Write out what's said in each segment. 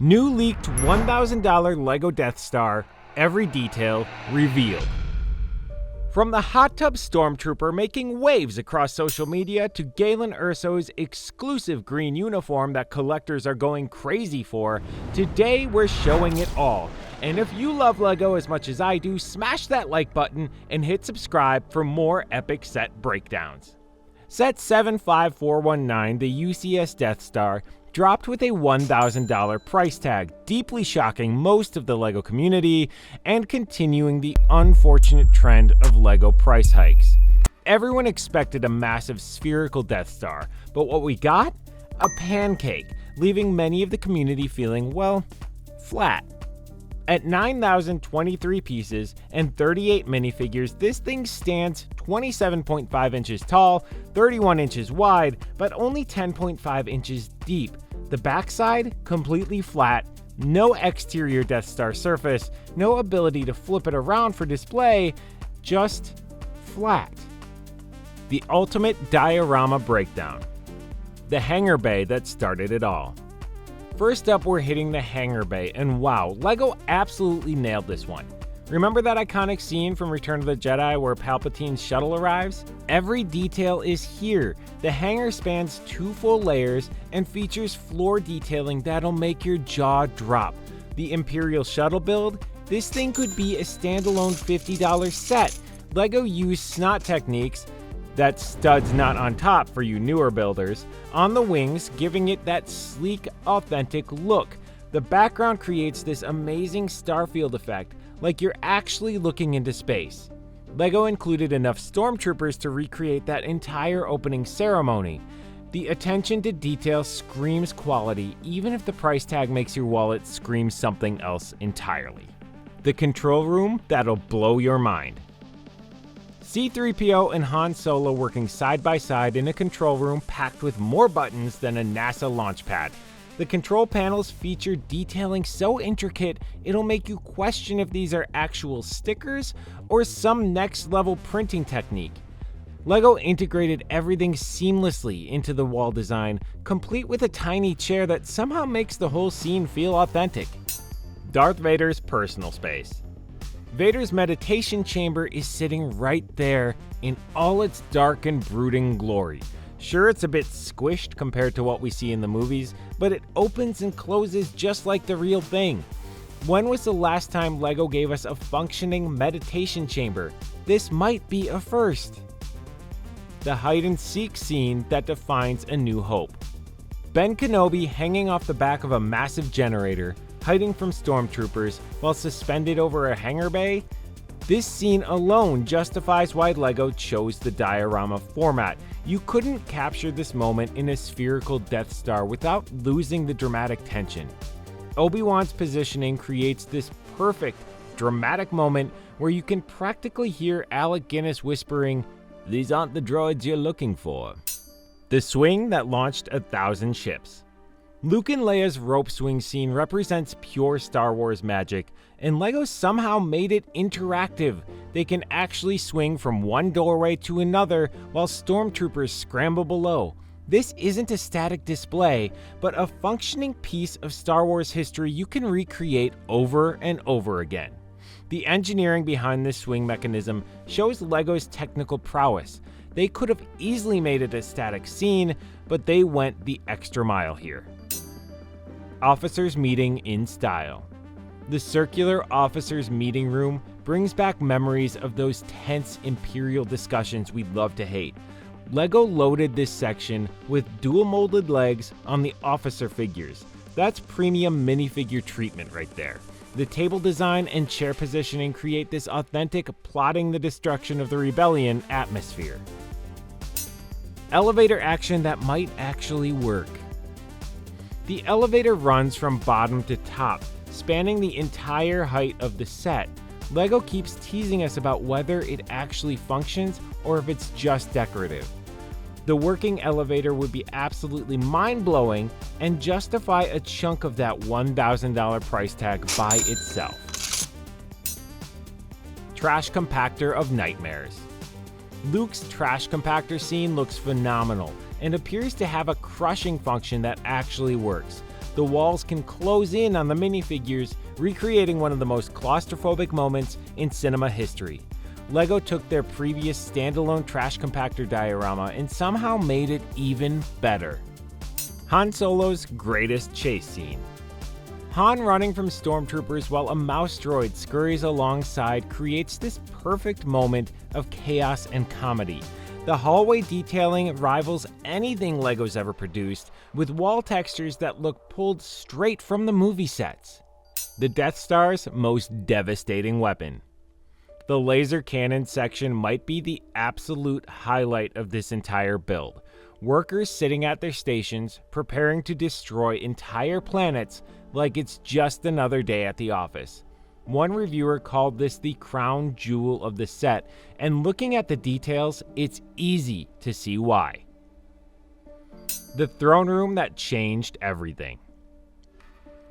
New leaked $1,000 LEGO Death Star, every detail revealed. From the hot tub stormtrooper making waves across social media to Galen Erso's exclusive green uniform that collectors are going crazy for, today we're showing it all. And if you love LEGO as much as I do, smash that like button and hit subscribe for more epic set breakdowns. Set 75419, the UCS Death Star, dropped with a $1,000 price tag, deeply shocking most of the LEGO community and continuing the unfortunate trend of LEGO price hikes. Everyone expected a massive spherical Death Star, but what we got? A pancake, leaving many of the community feeling, well, flat. At 9,023 pieces and 38 minifigures, this thing stands 27.5 inches tall, 31 inches wide, but only 10.5 inches deep. The backside, completely flat, no exterior Death Star surface, no ability to flip it around for display, just flat. The ultimate diorama breakdown. The hangar bay that started it all. First up, we're hitting the hangar bay, and wow, LEGO absolutely nailed this one. Remember that iconic scene from Return of the Jedi where Palpatine's shuttle arrives? Every detail is here. The hangar spans 2 full layers and features floor detailing that'll make your jaw drop. The Imperial shuttle build? This thing could be a standalone $50 set. LEGO used snot techniques, that's studs not on top for you newer builders, on the wings, giving it that sleek, authentic look. The background creates this amazing starfield effect, like you're actually looking into space. LEGO included enough stormtroopers to recreate that entire opening ceremony. The attention to detail screams quality, even if the price tag makes your wallet scream something else entirely. The control room that'll blow your mind. C-3PO and Han Solo working side by side in a control room packed with more buttons than a NASA launch pad. The control panels feature detailing so intricate, it'll make you question if these are actual stickers or some next level printing technique. LEGO integrated everything seamlessly into the wall design, complete with a tiny chair that somehow makes the whole scene feel authentic. Darth Vader's personal space. Vader's meditation chamber is sitting right there in all its dark and brooding glory. Sure, it's a bit squished compared to what we see in the movies, but it opens and closes just like the real thing. When was the last time LEGO gave us a functioning meditation chamber? This might be a first. The hide-and-seek scene that defines A New Hope. Ben Kenobi hanging off the back of a massive generator, hiding from stormtroopers while suspended over a hangar bay? This scene alone justifies why LEGO chose the diorama format. You couldn't capture this moment in a spherical Death Star without losing the dramatic tension. Obi-Wan's positioning creates this perfect, dramatic moment where you can practically hear Alec Guinness whispering, "These aren't the droids you're looking for." The swing that launched 1,000 ships. Luke and Leia's rope swing scene represents pure Star Wars magic, and LEGO somehow made it interactive. They can actually swing from one doorway to another while stormtroopers scramble below. This isn't a static display, but a functioning piece of Star Wars history you can recreate over and over again. The engineering behind this swing mechanism shows LEGO's technical prowess. They could have easily made it a static scene, but they went the extra mile here. Officers meeting in style. The circular officers meeting room brings back memories of those tense Imperial discussions we love to hate. LEGO loaded this section with dual molded legs on the officer figures. That's premium minifigure treatment right there. The table design and chair positioning create this authentic plotting the destruction of the rebellion atmosphere. Elevator action that might actually work. The elevator runs from bottom to top, spanning the entire height of the set. LEGO keeps teasing us about whether it actually functions or if it's just decorative. The working elevator would be absolutely mind-blowing and justify a chunk of that $1,000 price tag by itself. Trash compactor of nightmares. Luke's trash compactor scene looks phenomenal and appears to have a crushing function that actually works. The walls can close in on the minifigures, recreating one of the most claustrophobic moments in cinema history. LEGO took their previous standalone trash compactor diorama and somehow made it even better. Han Solo's greatest chase scene. Han running from stormtroopers while a mouse droid scurries alongside creates this perfect moment of chaos and comedy. The hallway detailing rivals anything LEGO's ever produced, with wall textures that look pulled straight from the movie sets. The Death Star's most devastating weapon. The laser cannon section might be the absolute highlight of this entire build. Workers sitting at their stations, preparing to destroy entire planets like it's just another day at the office. One reviewer called this the crown jewel of the set, and looking at the details, it's easy to see why. The throne room that changed everything.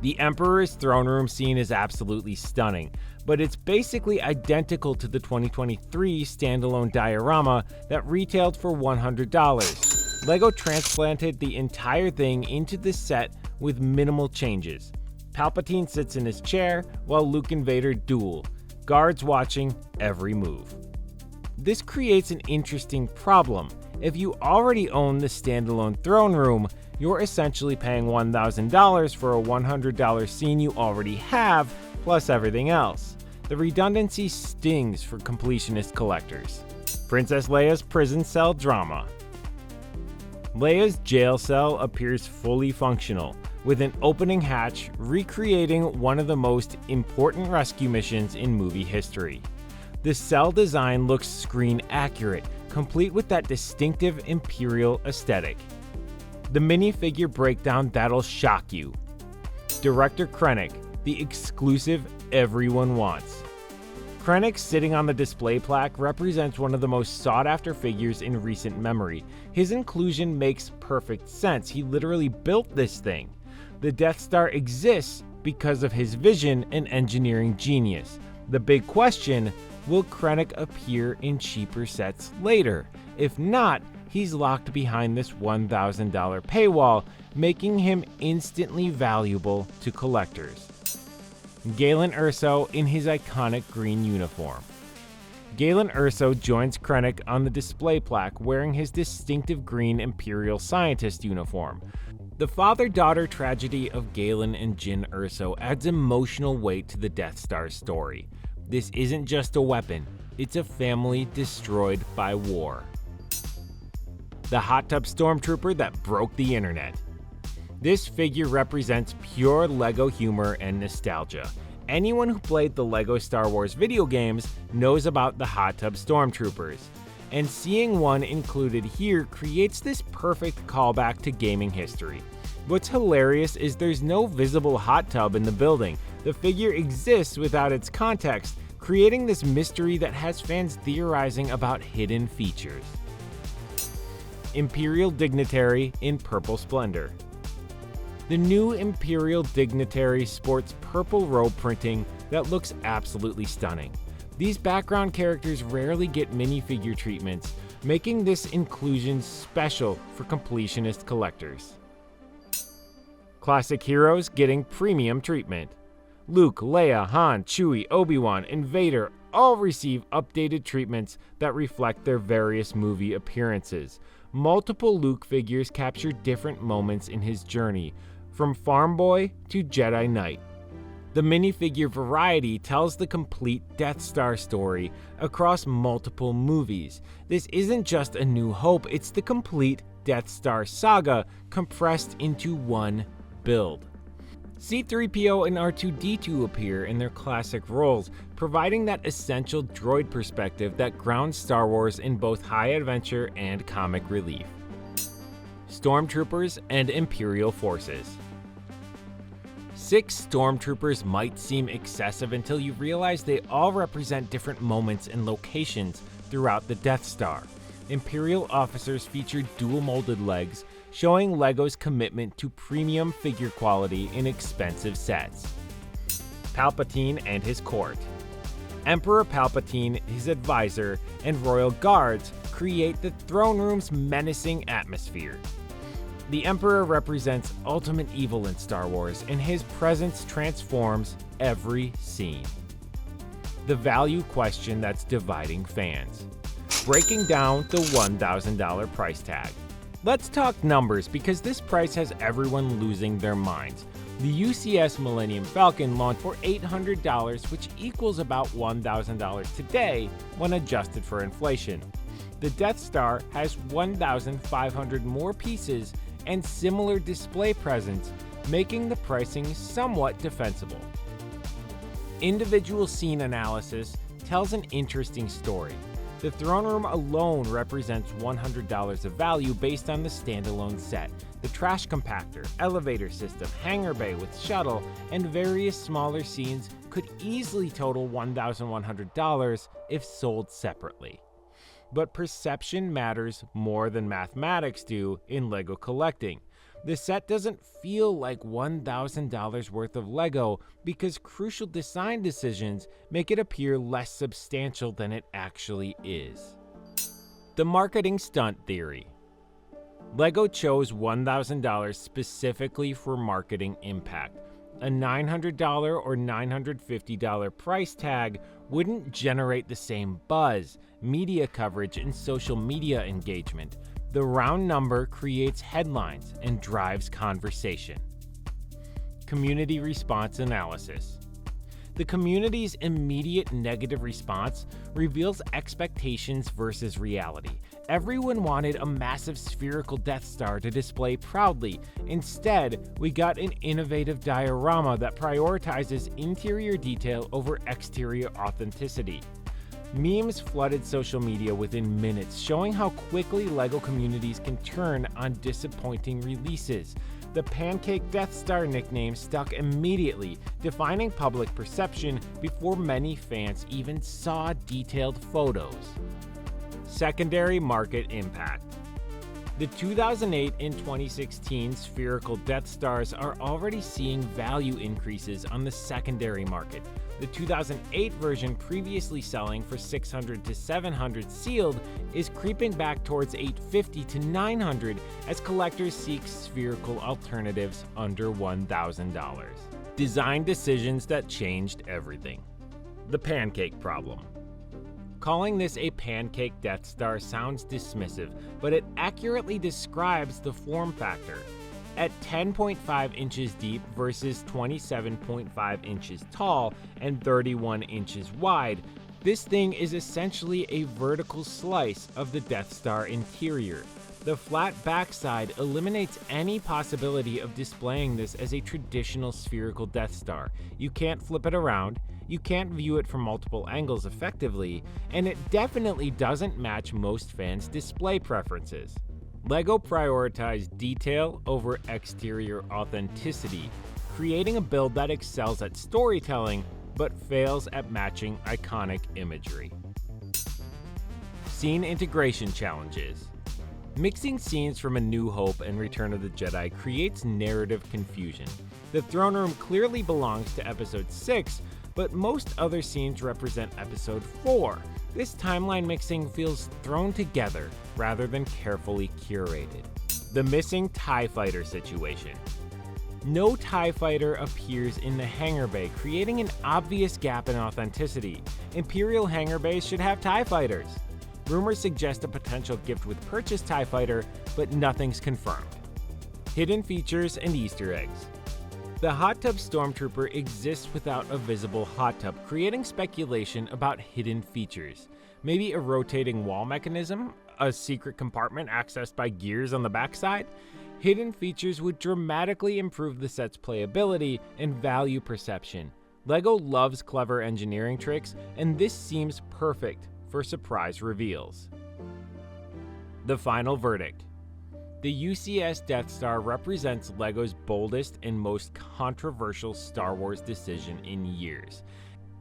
The Emperor's throne room scene is absolutely stunning, but it's basically identical to the 2023 standalone diorama that retailed for $100. LEGO transplanted the entire thing into the set with minimal changes. Palpatine sits in his chair while Luke and Vader duel, guards watching every move. This creates an interesting problem. If you already own the standalone throne room, you're essentially paying $1,000 for a $100 scene you already have, plus everything else. The redundancy stings for completionist collectors. Princess Leia's prison cell drama. Leia's jail cell appears fully functional, with an opening hatch recreating one of the most important rescue missions in movie history. The cell design looks screen accurate, complete with that distinctive Imperial aesthetic. The minifigure breakdown that'll shock you. Director Krennic, the exclusive everyone wants. Krennic sitting on the display plaque represents one of the most sought-after figures in recent memory. His inclusion makes perfect sense. He literally built this thing. The Death Star exists because of his vision and engineering genius. The big question, will Krennic appear in cheaper sets later? If not, he's locked behind this $1,000 paywall, making him instantly valuable to collectors. Galen Erso in his iconic green uniform. Galen Erso joins Krennic on the display plaque wearing his distinctive green Imperial scientist uniform. The father-daughter tragedy of Galen and Jyn Erso adds emotional weight to the Death Star story. This isn't just a weapon, it's a family destroyed by war. The hot tub stormtrooper that broke the internet. This figure represents pure LEGO humor and nostalgia. Anyone who played the LEGO Star Wars video games knows about the hot tub stormtroopers, and seeing one included here creates this perfect callback to gaming history. What's hilarious is there's no visible hot tub in the building. The figure exists without its context, creating this mystery that has fans theorizing about hidden features. Imperial Dignitary in purple splendor. The new Imperial Dignitary sports purple robe printing that looks absolutely stunning. These background characters rarely get minifigure treatments, making this inclusion special for completionist collectors. Classic heroes getting premium treatment. Luke, Leia, Han, Chewie, Obi-Wan, and Vader all receive updated treatments that reflect their various movie appearances. Multiple Luke figures capture different moments in his journey, from farm boy to Jedi Knight. The minifigure variety tells the complete Death Star story across multiple movies. This isn't just A New Hope, it's the complete Death Star saga compressed into one build. C-3PO and R2-D2 appear in their classic roles, providing that essential droid perspective that grounds Star Wars in both high adventure and comic relief. Stormtroopers and Imperial forces. 6 stormtroopers might seem excessive until you realize they all represent different moments and locations throughout the Death Star. Imperial officers feature dual-molded legs, showing LEGO's commitment to premium figure quality in expensive sets. Palpatine and his court. Emperor Palpatine, his advisor, and royal guards create the throne room's menacing atmosphere. The Emperor represents ultimate evil in Star Wars, and his presence transforms every scene. The value question that's dividing fans. Breaking down the $1,000 price tag. Let's talk numbers because this price has everyone losing their minds. The UCS Millennium Falcon launched for $800, which equals about $1,000 today when adjusted for inflation. The Death Star has 1,500 more pieces and similar display presence, making the pricing somewhat defensible. Individual scene analysis tells an interesting story. The throne room alone represents $100 of value based on the standalone set. The trash compactor, elevator system, hangar bay with shuttle, and various smaller scenes could easily total $1,100 if sold separately. But perception matters more than mathematics do in LEGO collecting. The set doesn't feel like $1,000 worth of LEGO because crucial design decisions make it appear less substantial than it actually is. The marketing stunt theory. LEGO chose $1,000 specifically for marketing impact. A $900 or $950 price tag wouldn't generate the same buzz, media coverage, and social media engagement. The round number creates headlines and drives conversation. Community response analysis. The community's immediate negative response reveals expectations versus reality. Everyone wanted a massive spherical Death Star to display proudly. Instead, we got an innovative diorama that prioritizes interior detail over exterior authenticity. Memes flooded social media within minutes, showing how quickly LEGO communities can turn on disappointing releases. The Pancake Death Star nickname stuck immediately, defining public perception before many fans even saw detailed photos. Secondary market impact. The 2008 and 2016 spherical Death Stars are already seeing value increases on the secondary market. The 2008 version, previously selling for $600 to $700 sealed, is creeping back towards $850 to $900 as collectors seek spherical alternatives under $1,000. Design decisions that changed everything. The pancake problem. Calling this a pancake Death Star sounds dismissive, but it accurately describes the form factor. At 10.5 inches deep versus 27.5 inches tall and 31 inches wide, this thing is essentially a vertical slice of the Death Star interior. The flat backside eliminates any possibility of displaying this as a traditional spherical Death Star. You can't flip it around, you can't view it from multiple angles effectively, and it definitely doesn't match most fans' display preferences. LEGO prioritized detail over exterior authenticity, creating a build that excels at storytelling but fails at matching iconic imagery. Scene integration challenges. Mixing scenes from A New Hope and Return of the Jedi creates narrative confusion. The throne room clearly belongs to Episode 6, but most other scenes represent Episode 4. This timeline mixing feels thrown together rather than carefully curated. The missing TIE fighter situation. No TIE fighter appears in the hangar bay, creating an obvious gap in authenticity. Imperial hangar bays should have TIE fighters. Rumors suggest a potential gift with purchase TIE fighter, but nothing's confirmed. Hidden features and Easter eggs. The hot tub stormtrooper exists without a visible hot tub, creating speculation about hidden features. Maybe a rotating wall mechanism? A secret compartment accessed by gears on the backside? Hidden features would dramatically improve the set's playability and value perception. LEGO loves clever engineering tricks, and this seems perfect for surprise reveals. The final verdict. The UCS Death Star represents LEGO's boldest and most controversial Star Wars decision in years.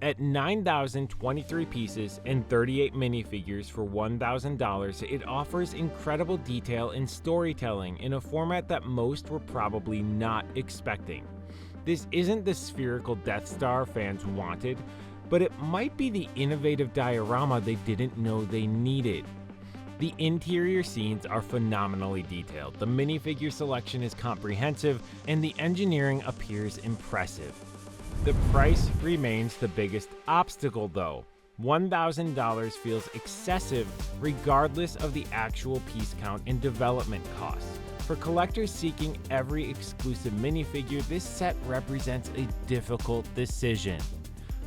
At 9,023 pieces and 38 minifigures for $1,000, it offers incredible detail and storytelling in a format that most were probably not expecting. This isn't the spherical Death Star fans wanted, but it might be the innovative diorama they didn't know they needed. The interior scenes are phenomenally detailed, the minifigure selection is comprehensive, and the engineering appears impressive. The price remains the biggest obstacle though. $1,000 feels excessive regardless of the actual piece count and development costs. For collectors seeking every exclusive minifigure, this set represents a difficult decision.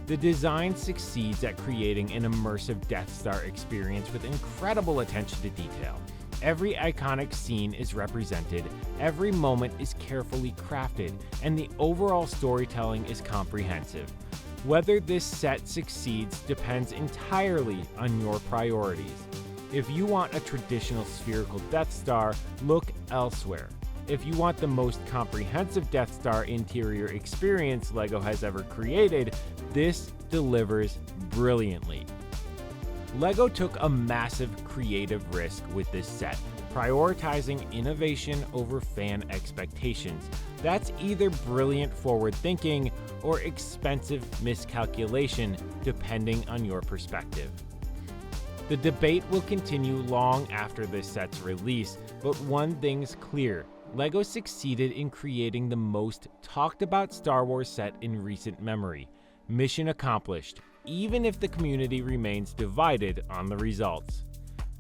The design succeeds at creating an immersive Death Star experience with incredible attention to detail. Every iconic scene is represented, every moment is carefully crafted, and the overall storytelling is comprehensive. Whether this set succeeds depends entirely on your priorities. If you want a traditional spherical Death Star, look elsewhere. If you want the most comprehensive Death Star interior experience LEGO has ever created, this delivers brilliantly. LEGO took a massive creative risk with this set, prioritizing innovation over fan expectations. That's either brilliant forward thinking or expensive miscalculation, depending on your perspective. The debate will continue long after this set's release, but one thing's clear. LEGO succeeded in creating the most talked about Star Wars set in recent memory. Mission accomplished, even if the community remains divided on the results.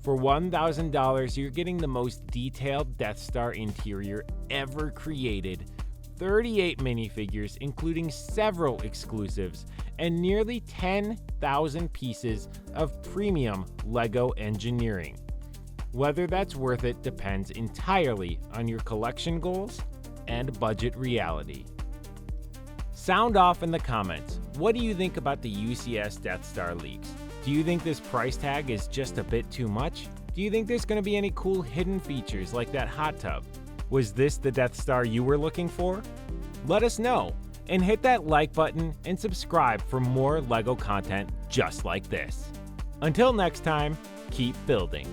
For $1,000, you're getting the most detailed Death Star interior ever created, 38 minifigures including several exclusives, and nearly 10,000 pieces of premium LEGO engineering. Whether that's worth it depends entirely on your collection goals and budget reality. Sound off in the comments. What do you think about the UCS Death Star leaks? Do you think this price tag is just a bit too much? Do you think there's going to be any cool hidden features like that hot tub? Was this the Death Star you were looking for? Let us know, and hit that like button and subscribe for more LEGO content just like this. Until next time, keep building.